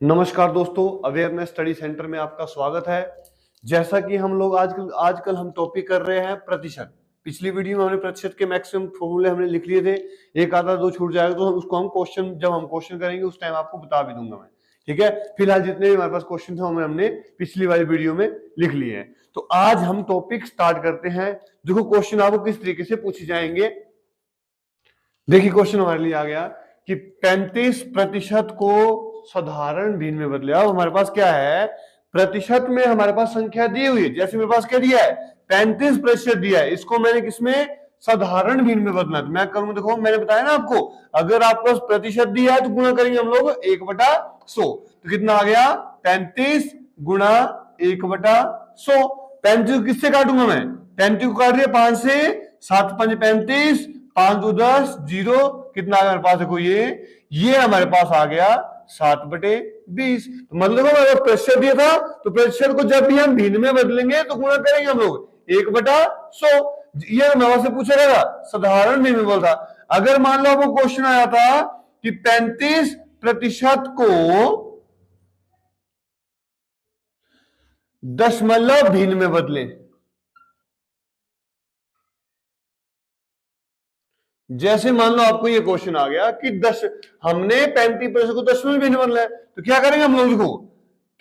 नमस्कार दोस्तों, awareness study centre में आपका स्वागत है। जैसा कि हम लोग आजकल हम टॉपिक कर रहे हैं प्रतिशत। पिछली वीडियो में हमने प्रतिशत के मैक्सिमम फॉर्मूले हमने लिख लिए थे। एक आधा दो छूट जाएगा तो उसको हम जब हम क्वेश्चन करेंगे उस टाइम आपको बता भी दूंगा मैं। ठीक है, फिलहाल जितने भी हमारे पास क्वेश्चन थे हमने पिछली वाली वीडियो में लिख लिए हैं। तो आज हम टॉपिक स्टार्ट करते हैं। देखो क्वेश्चन आपको किस तरीके से पूछे जाएंगे। देखिए क्वेश्चन हमारे लिए आ गया कि 35% को साधारण भिन्न में बदले। अब हमारे पास क्या है, प्रतिशत में हमारे पास संख्या दी हुई है। जैसे मेरे पास क्या दिया है, 35% दिया है, इसको मैंने किसमें, साधारण भिन्न में बदलना है। तो मैं करूंगा, देखो मैंने बताया ना आपको, अगर आपके पास प्रतिशत दिया है तो गुणा करेंगे हम लोग 1/100। तो कितना आ गया, 35 गुणा 1/100। 35 किससे काटूंगा मैं, 35 को काट दिया 5 से, 7 5 35, 5 2 10, 0 कितना आ गया हमारे पास, देखो ये हमारे पास आ गया 7/20। तो मतलब अगर प्रतिशत दिया था तो प्रतिशत को जब भी हम भिन्न में बदलेंगे तो गुणा करेंगे हम लोग 1/100। ये हमारे से पूछा रहेगा साधारण भिन्न में बोलता। अगर मान लो आपको क्वेश्चन आया था कि 35% को दशमलव भिन्न में बदले, जैसे मान लो आपको ये क्वेश्चन आ गया कि हमने 35% को दशमलव भिन्न में बदला है, तो क्या करेंगे हम लोग, देखो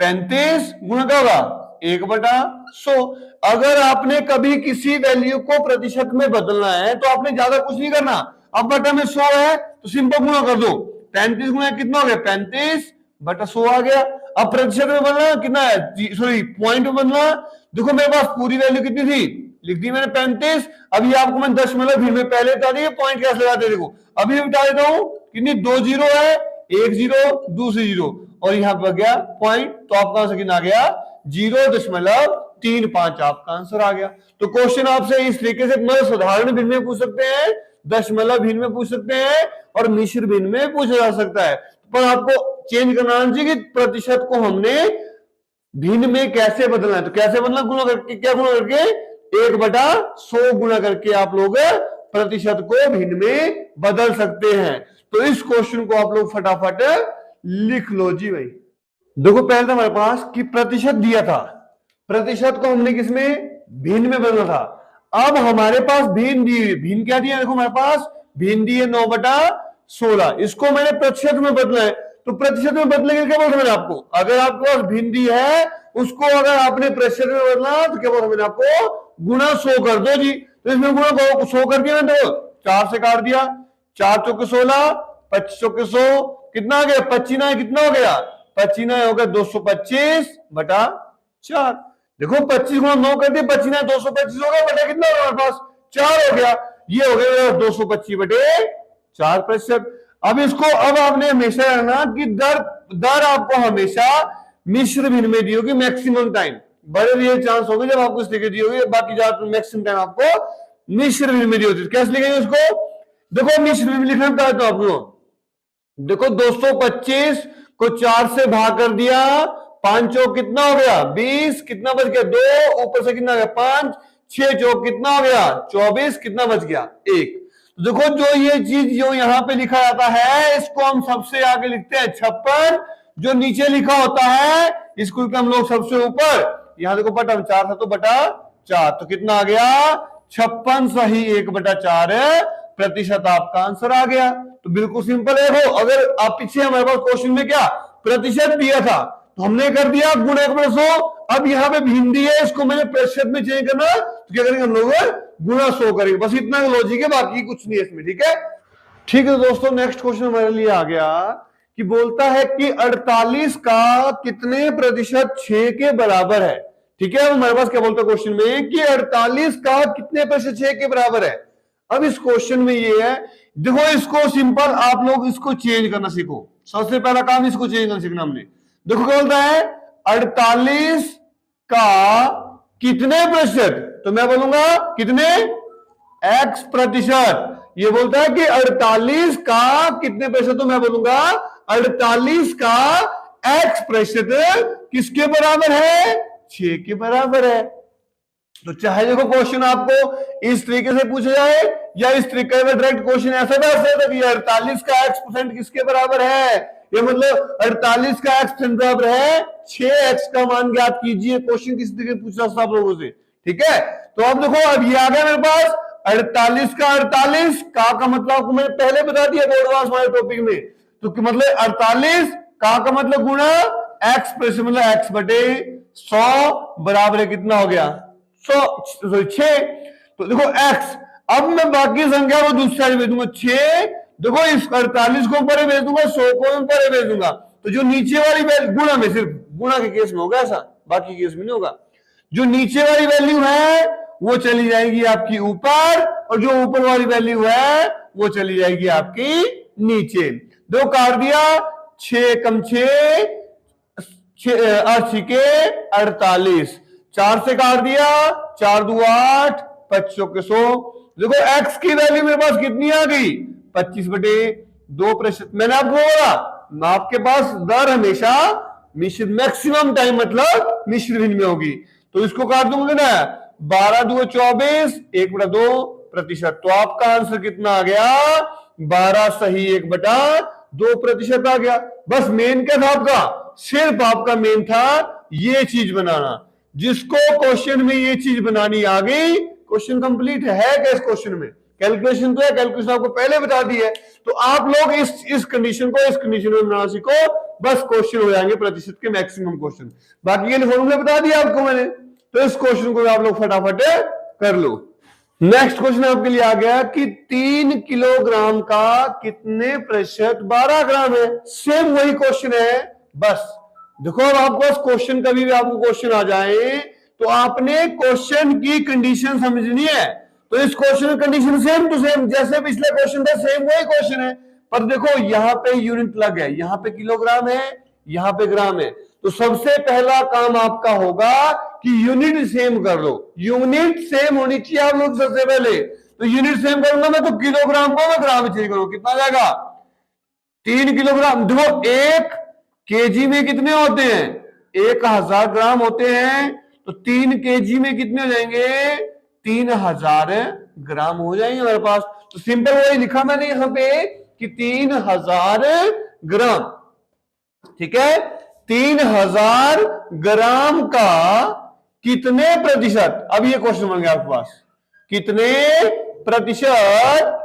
35 गुणा क्या होगा 1/100। अगर आपने कभी किसी वैल्यू को प्रतिशत में बदलना है तो आपने ज्यादा कुछ नहीं करना। अब बटा में 100 है तो सिंपल गुणा कर दो, 35 गुणा कितना हो गया 35/100 आ गया। अब प्रतिशत में बदलना कितना है, सॉरी पॉइंट में बदलना। देखो मेरे पास पूरी वैल्यू कितनी थी, लिख दी मैंने 35। अभी आपको मैं दशमलव भिन्न में पहले बता दी पॉइंट कैसे लगाते, देखो अभी बता देता हूं, कितनी 2 जीरो है, 1 जीरो दूसरी जीरो और यहां पर गया पॉइंट, तो आपका आंसर कितना आ गया 0.35 आपका आंसर आ गया। तो क्वेश्चन आपसे इस तरीके से मतलब साधारण भिन्न में पूछ सकते हैं, दशमलव भिन्न में पूछ सकते हैं और मिश्र भिन्न में पूछा जा सकता है। पर आपको चेंज करना चाहिए कि प्रतिशत को हमने भिन्न में कैसे बदलना है। तो कैसे बदलना, गुणा करके, क्या गुणा करके 1/100 गुणा करके आप लोग प्रतिशत को भिन्न में बदल सकते हैं। तो इस क्वेश्चन को आप लोग फटाफट लिख लो जी भाई। देखो पहले तो हमारे पास कि प्रतिशत दिया था, प्रतिशत को हमने किसमें, भिन्न में बदला था। अब हमारे पास भिन्न दी हुई, भिन्न क्या दिया, देखो हमारे पास भिन्न दी है 9/16, इसको मैंने प्रतिशत में बदला है। तो प्रतिशत में बदलेंगे क्या बोल रहा मैंने आपको, अगर आपके पास भिन्न दी है उसको अगर आपने प्रतिशत में बदला तो क्या बोल रहा मैंने आपको, गुणा 100 कर दो जी। तो इसमें गुणा 100 कर दिया मैंने, तो 4 से काट दिया, 4 चौके 16, 25 चौके 100 कितना आ गया, 25 कितना हो गया, 25 हो गया 225/4। देखो 25 गुणा 9 कर दिया, 25 225 हो गया, बटा कितना होगा हमारे पास 4 हो गया, ये हो गया 225/4 प्रतिशत। अब इसको अब आपने हमेशा रहना कि दर आपको हमेशा मिश्र भिन्न में दी होगी मैक्सिमम टाइम, बड़े रियल चांस होंगे जब आपको इस तरीके दी होगी, बाकी ज्यादातर मैक्सिमम टाइम आपको मिश्र भिन्न में दी होती है। कैसे लिखेंगे उसको, देखो मिश्र भिन्न लिखना बताया तो आपको, देखो 225 को 4 से भाग कर दिया, 5 चौक कितना हो गया 20, कितना बच गया 2, ऊपर से कितना गया 5, 6 चौक कितना हो गया 24, कितना बच गया 1। तो देखो जो ये चीज जो यहाँ पे लिखा जाता है इसको हम सबसे आगे लिखते हैं 56, जो नीचे लिखा होता है इसको हम लोग सबसे ऊपर, यहां देखो बटा 4 था तो बटा 4, तो कितना आ गया 56 सही 1/4 प्रतिशत आपका आंसर आ गया। तो बिल्कुल सिंपल है। वो अगर आप पीछे हमारे पास क्वेश्चन में क्या प्रतिशत दिया था तो हमने कर दिया गुणा 1/100, अब यहाँ पे भिन्न है इसको मैंने प्रतिशत में चेंज करना, तो क्या करेंगे हम लोग गुणा 100 करेंगे, बस इतना लॉजिक है, बाकी कुछ नहीं है इसमें। ठीक है, ठीक है दोस्तों, नेक्स्ट क्वेश्चन हमारे लिए आ गया कि बोलता है कि 48 का कितने प्रतिशत 6 के बराबर है। ठीक है, हमारे पास क्या बोलता है क्वेश्चन में कि 48 का कितने प्रतिशत 6 के बराबर है। अब इस क्वेश्चन में ये है, देखो इसको सिंपल आप लोग इसको चेंज करना सीखो, सबसे पहला काम इसको चेंज करना सीखना हमने। देखो क्या बोलता है 48 का कितने प्रतिशत, तो मैं बोलूंगा कितने x प्रतिशत। ये बोलता है कि 48 का कितने प्रतिशत, तो मैं बोलूंगा 48 का x प्रतिशत किसके बराबर है, 6 के बराबर है। तो चाहे देखो क्वेश्चन आपको इस तरीके से पूछा जाए या इस तरीके में डायरेक्ट क्वेश्चन ऐसा था कि 48 का x% किसके बराबर है, ये मतलब 48 का x बराबर है 6x का मान ज्ञात कीजिए। क्वेश्चन किस तरीके पूछा सब लोगों से, ठीक है। तो अब देखो, अब ये आ गया मेरे पास 48 का 48 का मतलब आपको मैंने पहले बता दिया एडवांस वाले टॉपिक में। तो मतलब 48 का मतलब गुणा x प्लस मतलब x बटे 100 बराबर है कितना हो गया 100 सॉरी 6। तो देखो x, अब मैं बाकी संख्या को दूसरी साइड भेज दूंगा 6। देखो इस 48 को ऊपर भेज दूंगा, 100 को ऊपर भेज दूंगा। तो जो नीचे वाली वैल्यू गुणा में, सिर्फ गुणा के केस में होगा ऐसा, बाकी केस में नहीं होगा। जो नीचे वाली वैल्यू है वो चली जाएगी आपकी ऊपर, और जो ऊपर वाली वैल्यू है वो चली जाएगी आपकी नीचे। दो काट दिया, 6 कम 6 के 48, 4 से काट दिया, 4 दो 8, 25 के 100। देखो x की वैल्यू मेरे पास कितनी आ गई 25/2%। मैंने आपको बोला आपके पास दर हमेशा मिश्र मैक्सिमम टाइम मतलब मिश्र भिन्न में होगी। तो इसको काट दूंगा ना, 12 दो 24, 1/2%। तो आपका आंसर कितना आ गया 12 सही 1/2% आ गया। बस मेन क्या था आपका, सिर्फ आपका मेन था ये चीज बनाना। जिसको क्वेश्चन में ये चीज बनानी आ गई, क्वेश्चन कंप्लीट है क्या इस क्वेश्चन में। कैलकुलेशन तो है, कैलकुलेशन आपको पहले बता दी है। तो आप लोग इस कंडीशन को इस कंडीशन में बनाना सीखो, बस क्वेश्चन हो जाएंगे प्रतिशत के मैक्सिमम क्वेश्चन। बाकी के फॉर्मूले बता दिया आपको मैंने, तो इस क्वेश्चन को आप लोग फटाफट कर लो। नेक्स्ट क्वेश्चन आपके लिए आ गया कि 3 किलोग्राम का कितने प्रतिशत 12 ग्राम है। सेम वही क्वेश्चन है। बस देखो, अब आपको इस क्वेश्चन कभी भी आपको क्वेश्चन आ जाए तो आपने क्वेश्चन की कंडीशन समझनी है। तो इस क्वेश्चन की कंडीशन सेम टू सेम जैसे पिछले क्वेश्चन था, सेम वही क्वेश्चन है। पर देखो यहां पे यूनिट अलग है, यहां पे किलोग्राम है, यहां पे ग्राम है। तो सबसे पहला काम आपका होगा कि यूनिट सेम कर लो। यूनिट सेम होनी चाहिए आप लोग सबसे पहले। तो यूनिट सेम करूंगा मैं, तो किलोग्राम को मैं ग्राम में चेंज करूंगा, कितना जाएगा 3 किलोग्राम। देखो 1 केजी में कितने होते हैं 1000 ग्राम होते हैं। तो 3 केजी में कितने हो जाएंगे 3000 ग्राम हो जाएंगे हमारे पास। तो सिंपल वही लिखा मैंने यहां पे कि 3000 ग्राम, ठीक है। 3000 ग्राम का कितने प्रतिशत, अब ये क्वेश्चन बन गया आपके पास, कितने प्रतिशत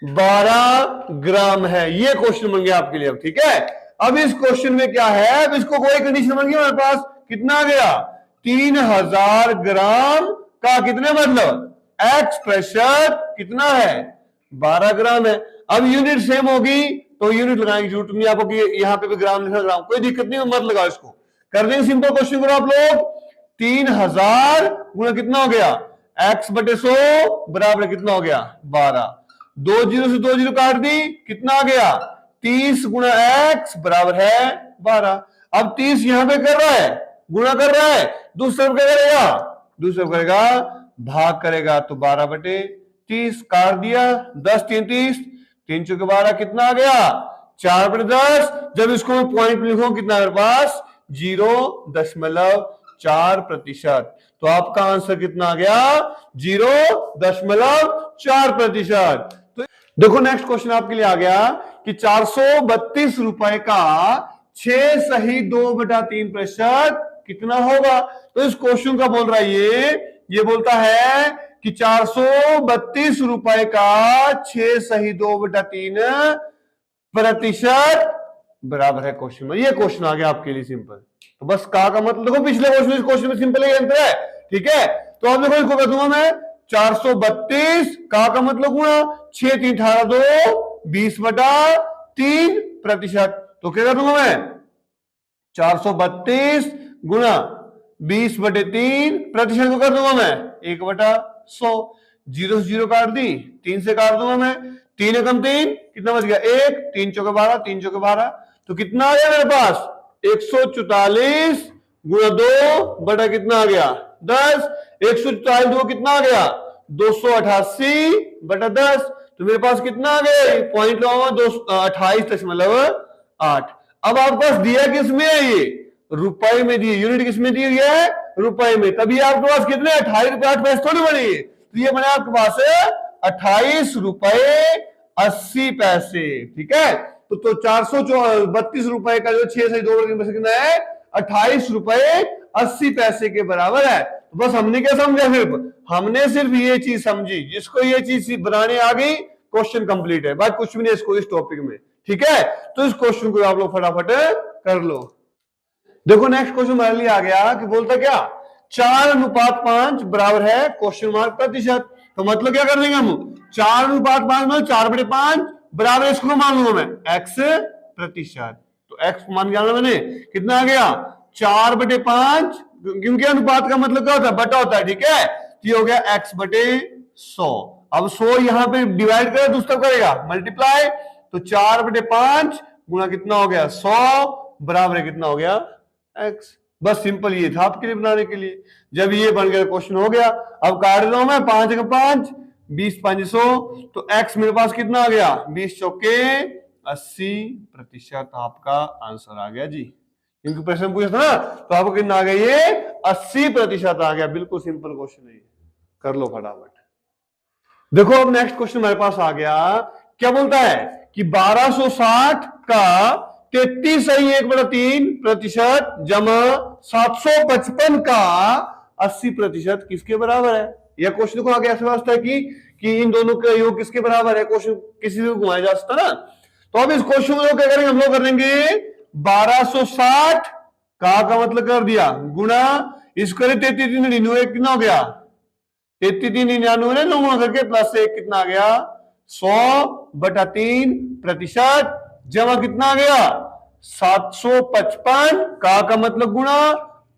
12 ग्राम है, ये क्वेश्चन बन गया आपके लिए। अब ठीक है, अब इस क्वेश्चन में क्या है, अब इसको कोई कंडीशन बन गई हमारे पास, कितना आ गया 3000 ग्राम का कितने मतलब x प्रतिशत कितना है 12 ग्राम है। अब यूनिट सेम होगी तो यूनिट लगाने की जरूरत नहीं आपको कि यहां पे भी ग्राम लिखा, ग्राम कोई दिक्कत नहीं, मत लगाओ इसको। कर देंगे सिंपल क्वेश्चन करो आप लोग, 3000 गुणा कितना हो गया x बटे 100 बराबर कितना हो गया 12। 2 जीरो से 2 जीरो काट दी, कितना आ गया 30 गुणा x बराबर है 12। अब 30 यहां पे कर रहा है, गुणा कर रहा है, दूसरे क्या करेगा, दूसरे करेगा भाग करेगा, तो 12 बटे 30 काट दिया, 10 3 30, 3 चौके 12 कितना आ गया 4 बटे 10। जब इसको मैं पॉइंट लिखूं कितना मेरे पास 0.4%। तो आपका आंसर कितना आ गया 0.4%। तो देखो नेक्स्ट क्वेश्चन आपके लिए आ गया कि 432 रुपए का 6 सही 2/3% कितना होगा। तो इस क्वेश्चन का बोल रहा है ये बोलता है कि 432 रुपए का 6 सही 2/3% बराबर है क्वेश्चन में। ये क्वेश्चन आ गया आपके लिए सिंपल। तो बस का मतलब देखो पिछले क्वेश्चन इस क्वेश्चन में सिंपल ही आंसर है, ठीक है। तो अब देखो इसको कर दूंगा मैं 432 का मतलब गुणा 6 3 18 2 20/3%। तो क्या कर दूंगा मैं 432 गुणा 20/3% को कर दूंगा मैं 1/100। 0 से 0 काट दी, 3 से काट दूंगा मैं, 3 एकम 3 कितना बच गया 1, 3 चौके 12, 3 चौके 12, तो कितना आ गया मेरे पास 144 गुणा 2 बटा कितना आ गया 10। 144 2 कितना आ गया 288/10। तो मेरे पास कितना आ गया पॉइंट लगाऊंगा 28.8। अब आपके पास दिया किसमें है, ये रुपए में दिए, यूनिट किसमें दी हुई है रुपए में, तभी आपके पास कितने 28 रुपए 8 पैसे थोड़ी बने। तो ये बने आपके पास 28 रुपए 80 पैसे, ठीक है। तो 432 रुपए का जो 6 से 2 कितना है 28 रुपए 80 पैसे के बराबर है। तो बस हमने क्या समझा, हमने सिर्फ ये चीज समझी, जिसको ये चीज बनाने आ गई क्वेश्चन कंप्लीट है, बात कुछ भी नहीं इसको इस टॉपिक में। ठीक है, तो इस क्वेश्चन को आप लोग फटाफट कर लो। देखो नेक्स्ट क्वेश्चन हमारे लिए आ गया कि बोलता क्या 4:5 बराबर है क्वेश्चन मार्क प्रतिशत। तो मतलब क्या कर देंगे हम 4:5 में 4/5 बराबर इसको मान लूंगा मैं x प्रतिशत। तो x मान गया मैंने, कितना आ गया 4/5, क्योंकि अनुपात का मतलब क्या होता है बटा होता है। ठीक है, ये हो गया x/100। अब 100 यहां पे डिवाइड करे तो तब करेगा मल्टीप्लाई, तो 4/5 गुणा कितना हो गया 100 बराबर कितना हो गया x। बस सिंपल ये था आपके लिए बनाने के लिए। जब ये बन गया क्वेश्चन हो गया। अब काट रहा हूं मैं 5 का 5 20 5 100, तो x मेरे पास कितना आ गया 20 चौके 80% आपका आंसर आ गया जी। क्योंकि प्रश्न पूछा था ना, तो आपको कितना आ गया ये 80% आ गया। बिल्कुल सिंपल क्वेश्चन है, कर लो फटाफट। देखो अब नेक्स्ट क्वेश्चन हमारे पास आ गया, क्या बोलता है कि 1260 का 33.1/3% जमा 755 का 80% किसके बराबर है। यह क्वेश्चन को आगे ऐसे वास्ता है कि इन दोनों का योग किसके बराबर है, क्वेश्चन किसी भी घुमाया जा सकता ना। तो अब इस क्वेश्चन को क्या करेंगे, हम लोग कर देंगे 1260 का मतलब कर दिया गुणा इसको 33 कितना हो गया 33 9 करके प्लस 1 कितना आ गया 100/3% जमा कितना आ गया 755 का मतलब गुणा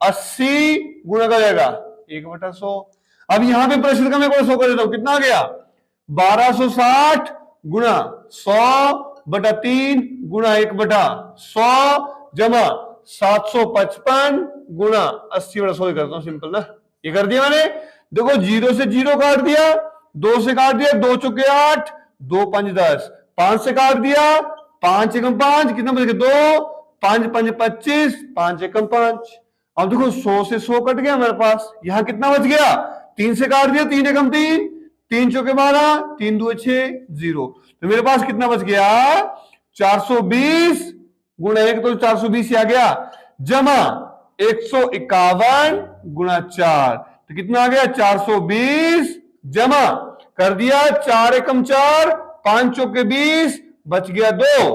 80 गुणा का जाएगा 1/100। अब यहां पे प्रतिशत का मैं 100 कर देता हूं, कितना आ गया 1260 गुणा 100/3 गुणा 1/100 जमा 755 गुणा 80/100 करता हूं, सिंपल ना। ये कर दिया मैंने। देखो 0 से 0 काट दिया, 2 से काट दिया, 2 चौके 8, 2 5 10, 5 से काट दिया, 5 एकम 5 कितना बच गया 2, 5 5 25, 5 एकम 5। अब देखो 100 से 100 कट गया मेरे पास, यहां कितना बच गया 3 से काट दिया, 3 एकम 3, 3 चौके 12, 3 2 6 0। तो मेरे पास कितना बच गया 420 गुणा 1 तो 420 आ गया जमा 151 गुणा 4, तो कितना आ गया 420 जमा कर दिया 4 एकम 4, 5 चौके 20 बच गया 2,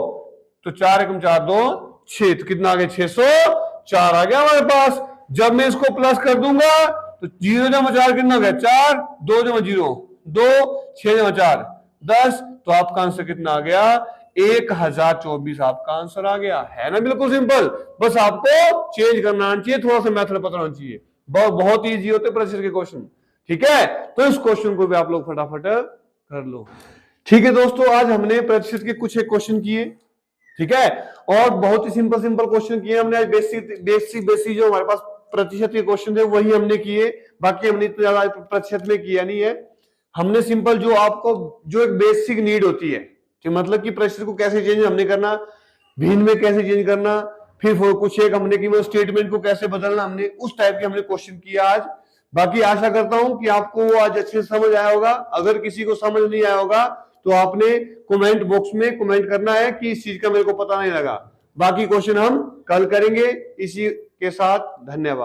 तो 4 एकम 4 2 6, तो कितना आ गया 604 आ गया हमारे पास। जब मैं इसको प्लस कर दूंगा तो 0 जमा 4 कितना हो गया 4, 2 जमा 0 2, 6 जमा 4 10, तो आपका आंसर कितना आ गया 1024 आपका आंसर आ गया है ना। बिल्कुल सिंपल, बस आपको चेंज करना आना चाहिए, थोड़ा सा मेथड पता होना चाहिए। बहुत इजी होते प्रतिशत के क्वेश्चन। ठीक है, तो इस क्वेश्चन को भी आप लोग फटाफट कर लो। ठीक है दोस्तों, आज हमने प्रतिशत के कुछ एक क्वेश्चन किए। ठीक है, और बहुत ही सिंपल क्वेश्चन किए हमने। बेसिक जो हमारे पास प्रतिशत के क्वेश्चन थे वही हमने किए, बाकी हमने इतना ज्यादा प्रतिशत में किया नहीं है। हमने सिंपल जो आपको जो एक बेसिक नीड होती है कि मतलब कि प्रतिशत को कैसे चेंज हमने करना, भिन्न में कैसे चेंज करना, फिर कुछ एक हमने कि स्टेटमेंट को कैसे बदलना, हमने उस टाइप के हमने क्वेश्चन किया आज। बाकी आशा करता हूं कि आपको वो आज अच्छे से समझ आया होगा। अगर किसी को समझ नहीं आया होगा तो आपने कमेंट बॉक्स में कमेंट करना है कि इस चीज का मेरे को पता नहीं लगा। बाकी क्वेश्चन हम कल करेंगे। इसी के साथ धन्यवाद।